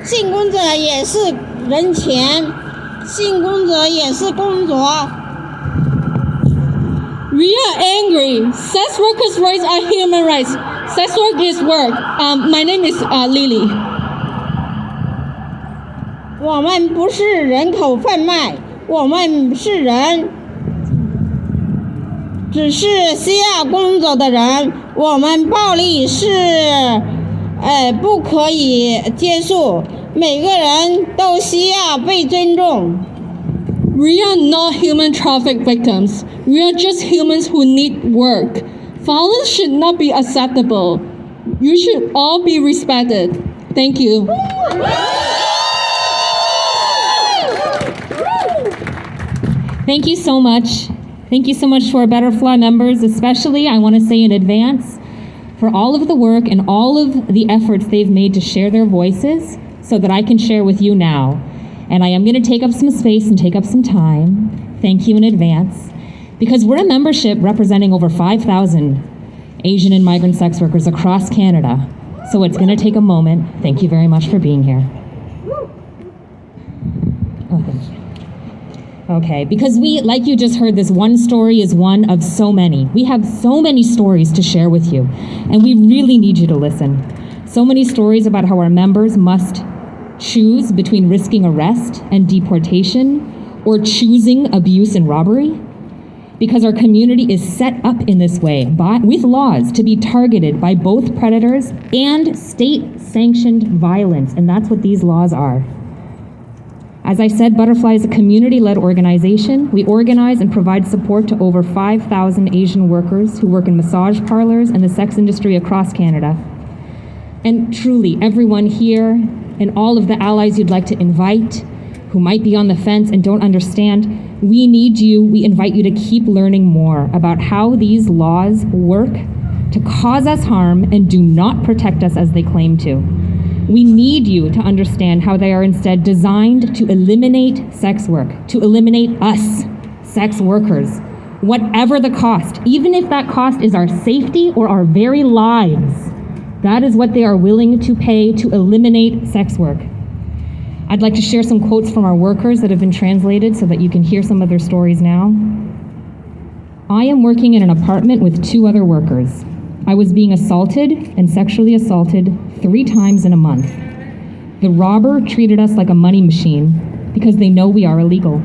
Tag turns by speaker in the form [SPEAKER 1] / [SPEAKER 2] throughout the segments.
[SPEAKER 1] 性工作也是人权，性工作也是工作。
[SPEAKER 2] We are angry. Sex workers' rights are human rights. Sex work is work. My name is Lily.
[SPEAKER 1] 我们不是人口贩卖，我们是人，只是需要工作的人。我们暴力是不可以接受，每个人都需要被尊重。
[SPEAKER 2] We are not human traffic victims. We are just humans who need work. Violence should not be acceptable. You should all be respected. Thank you.
[SPEAKER 3] Thank you so much. Thank you so much to our Butterfly members, especially, I want to say in advance, for all of the work and all of the efforts they've made to share their voices so that I can share with you now. And I am going to take up some space and take up some time. Thank you in advance. Because we're a membership representing over 5,000 Asian and migrant sex workers across Canada. So it's going to take a moment. Thank you very much for being here. Oh, thank you. Okay, because we, like you just heard, this one story is one of so many. We have so many stories to share with you, and we really need you to listen. So many stories about how our members must choose between risking arrest and deportation or choosing abuse and robbery, because our community is set up in this way with laws to be targeted by both predators and state-sanctioned violence, and that's what these laws are. As I said, Butterfly is a community-led organization. We organize and provide support to over 5,000 Asian workers who work in massage parlors and the sex industry across Canada. And truly, everyone here and all of the allies you'd like to invite who might be on the fence and don't understand, we need you, we invite you to keep learning more about how these laws work to cause us harm and do not protect us as they claim to. We need you to understand how they are instead designed to eliminate sex work, to eliminate us, sex workers, whatever the cost, even if that cost is our safety or our very lives. That is what they are willing to pay to eliminate sex work. I'd like to share some quotes from our workers that have been translated so that you can hear some of their stories now. I am working in an apartment with 2 other workers. I was being assaulted and sexually assaulted 3 times in a month. The robber treated us like a money machine because they know we are illegal.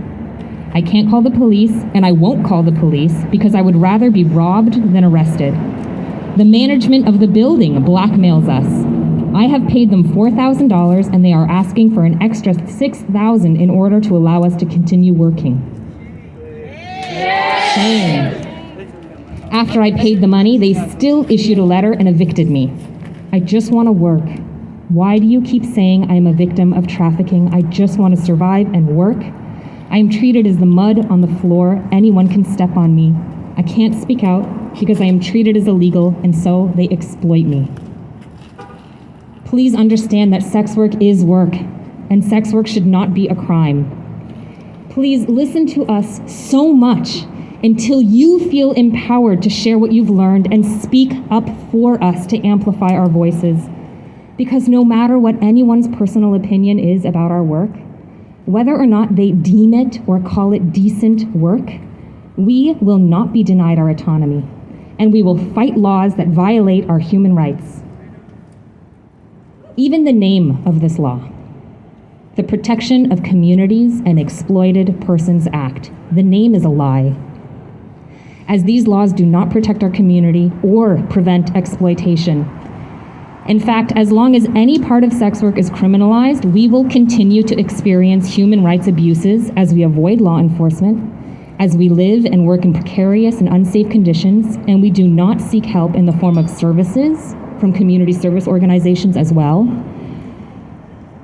[SPEAKER 3] I can't call the police, and I won't call the police because I would rather be robbed than arrested. The management of the building blackmails us. I have paid them $4,000 and they are asking for an extra $6,000 in order to allow us to continue working. Shame. After I paid the money, they still issued a letter and evicted me. I just want to work. Why do you keep saying I am a victim of trafficking? I just want to survive and work. I am treated as the mud on the floor. Anyone can step on me. I can't speak out because I am treated as illegal, and so they exploit me. Please understand that sex work is work, and sex work should not be a crime. Please listen to us so much until you feel empowered to share what you've learned and speak up for us to amplify our voices. Because no matter what anyone's personal opinion is about our work, whether or not they deem it or call it decent work, we will not be denied our autonomy, and we will fight laws that violate our human rights. Even the name of this law, the Protection of Communities and Exploited Persons Act, the name is a lie, as these laws do not protect our community or prevent exploitation. In fact, as long as any part of sex work is criminalized, we will continue to experience human rights abuses as we avoid law enforcement, as we live and work in precarious and unsafe conditions, and we do not seek help in the form of services from community service organizations as well,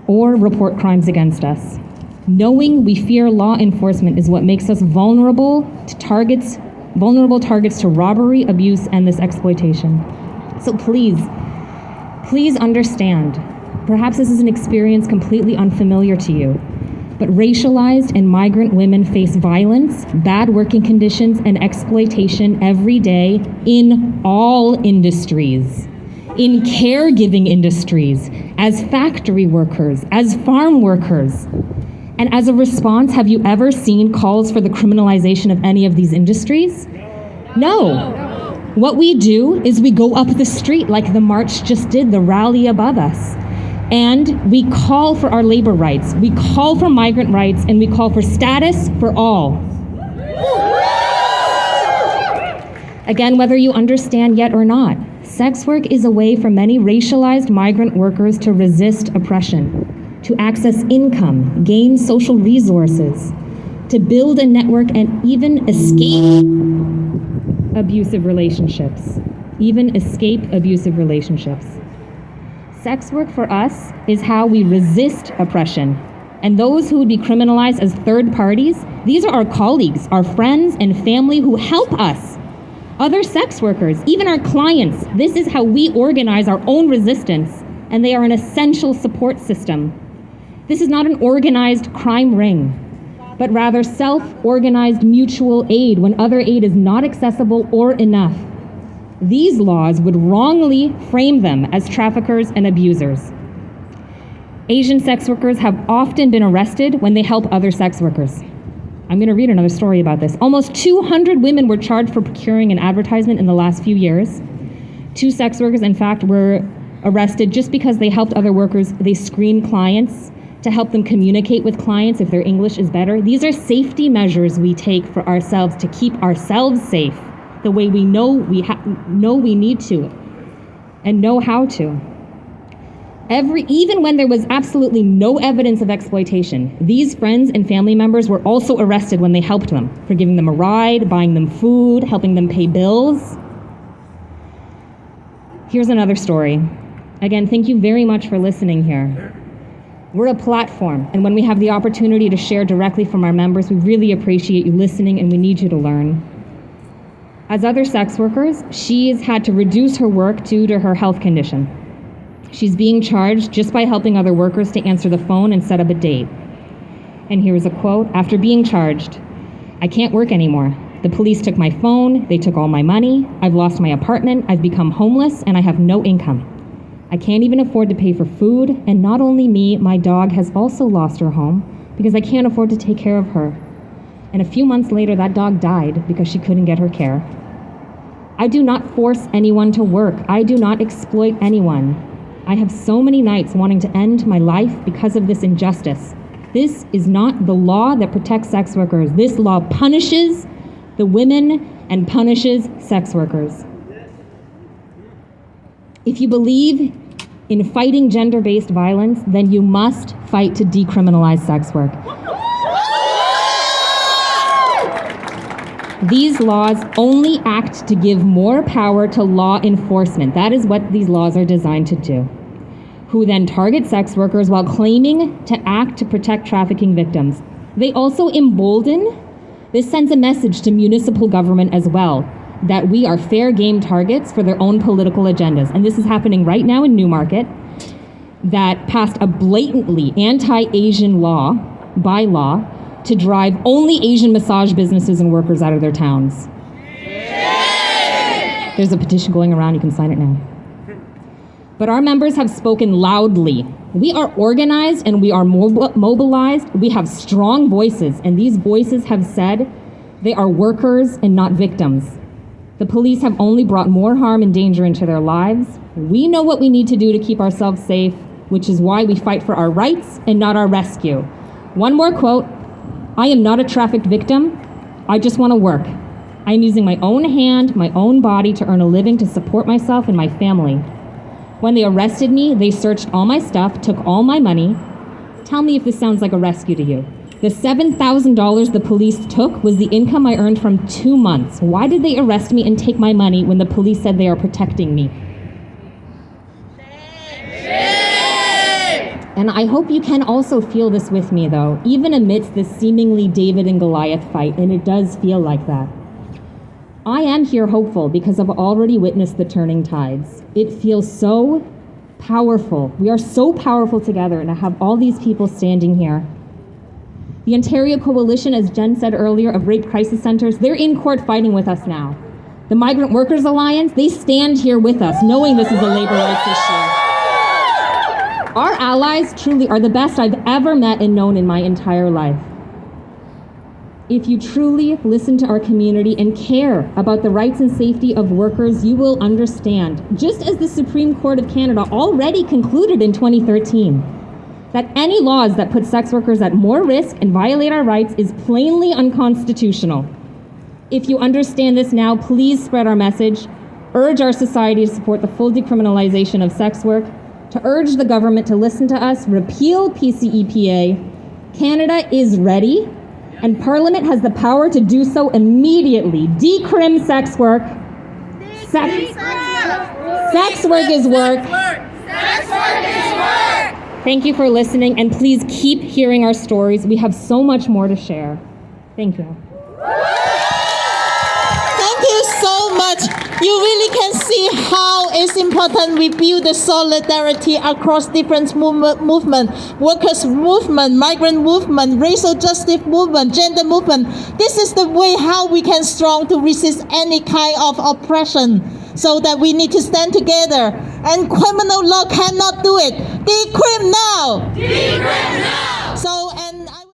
[SPEAKER 3] or report crimes against us. Knowing we fear law enforcement is what makes us vulnerable targets to robbery, abuse, and this exploitation. So please understand, perhaps this is an experience completely unfamiliar to you, but racialized and migrant women face violence, bad working conditions, and exploitation every day in all industries. in caregiving industries, as factory workers, as farm workers. And as a response, have you ever seen calls for the criminalization of any of these industries? No. What we do is we go up the street like the march just did, the rally above us. And we call for our labor rights. We call for migrant rights, and we call for status for all. Again, whether you understand yet or not, sex work is a way for many racialized migrant workers to resist oppression, to access income, gain social resources, to build a network and even escape abusive relationships. Sex work for us is how we resist oppression. And those who would be criminalized as third parties, these are our colleagues, our friends and family who help us. Other sex workers, even our clients, this is how we organize our own resistance, and they are an essential support system. This is not an organized crime ring, but rather self-organized mutual aid when other aid is not accessible or enough. These laws would wrongly frame them as traffickers and abusers. Asian sex workers have often been arrested when they help other sex workers. I'm going to read another story about this. Almost 200 women were charged for procuring an advertisement in the last few years. 2 sex workers, in fact, were arrested just because they helped other workers. They screened clients to help them communicate with clients if their English is better. These are safety measures we take for ourselves to keep ourselves safe the way we know we need to and know how to. Even when there was absolutely no evidence of exploitation, these friends and family members were also arrested when they helped them for giving them a ride, buying them food, helping them pay bills. Here's another story. Again, thank you very much for listening here. We're a platform, and when we have the opportunity to share directly from our members, we really appreciate you listening and we need you to learn. As other sex workers, she's had to reduce her work due to her health condition. She's being charged just by helping other workers to answer the phone and set up a date. And here's a quote: "After being charged, I can't work anymore. The police took my phone, they took all my money, I've lost my apartment, I've become homeless, and I have no income. I can't even afford to pay for food, and not only me, my dog has also lost her home because I can't afford to take care of her. And a few months later, that dog died because she couldn't get her care. I do not force anyone to work. I do not exploit anyone. I have so many nights wanting to end my life because of this injustice. This is not the law that protects sex workers. This law punishes the women and punishes sex workers. If you believe in fighting gender-based violence, then you must fight to decriminalize sex work. These laws only act to give more power to law enforcement. That is what these laws are designed to do, who then target sex workers while claiming to act to protect trafficking victims. They also embolden. This sends a message to municipal government as well, that we are fair game targets for their own political agendas. And this is happening right now in Newmarket, that passed a blatantly anti-Asian law, bylaw, to drive only Asian massage businesses and workers out of their towns. Yay! There's a petition going around, you can sign it now. But our members have spoken loudly. We are organized and we are mobilized. We have strong voices, and these voices have said they are workers and not victims. The police have only brought more harm and danger into their lives. We know what we need to do to keep ourselves safe, which is why we fight for our rights and not our rescue. One more quote: "I am not a trafficked victim. I just want to work. I am using my own hand, my own body to earn a living to support myself and my family. When they arrested me, they searched all my stuff, took all my money." Tell me if this sounds like a rescue to you. The $7,000 the police took was the income I earned from 2 months. Why did they arrest me and take my money when the police said they are protecting me? And I hope you can also feel this with me, though, even amidst this seemingly David and Goliath fight, and it does feel like that. I am here hopeful because I've already witnessed the turning tides. It feels so powerful. We are so powerful together, and I have all these people standing here. The Ontario Coalition, as Jen said earlier, of rape crisis centers, they're in court fighting with us now. The Migrant Workers Alliance, they stand here with us, knowing this is a labor rights issue. Our allies truly are the best I've ever met and known in my entire life. If you truly listen to our community and care about the rights and safety of workers, you will understand, just as the Supreme Court of Canada already concluded in 2013, that any laws that put sex workers at more risk and violate our rights is plainly unconstitutional. If you understand this now, please spread our message, urge our society to support the full decriminalization of sex work, to urge the government to listen to us, repeal PCEPA. Canada is ready, and Parliament has the power to do so immediately. Decrim sex work. Sex work is work.
[SPEAKER 4] Sex work is work.
[SPEAKER 3] Thank you for listening, and please keep hearing our stories. We have so much more to share. Thank you.
[SPEAKER 5] Thank you so much. You really can see how it's important we build the solidarity across different movement, workers movement, migrant movement, racial justice movement, gender movement. This is the way how we can strong to resist any kind of oppression. So that we need to stand together, and criminal law cannot do it. Decrim now.
[SPEAKER 4] Decrim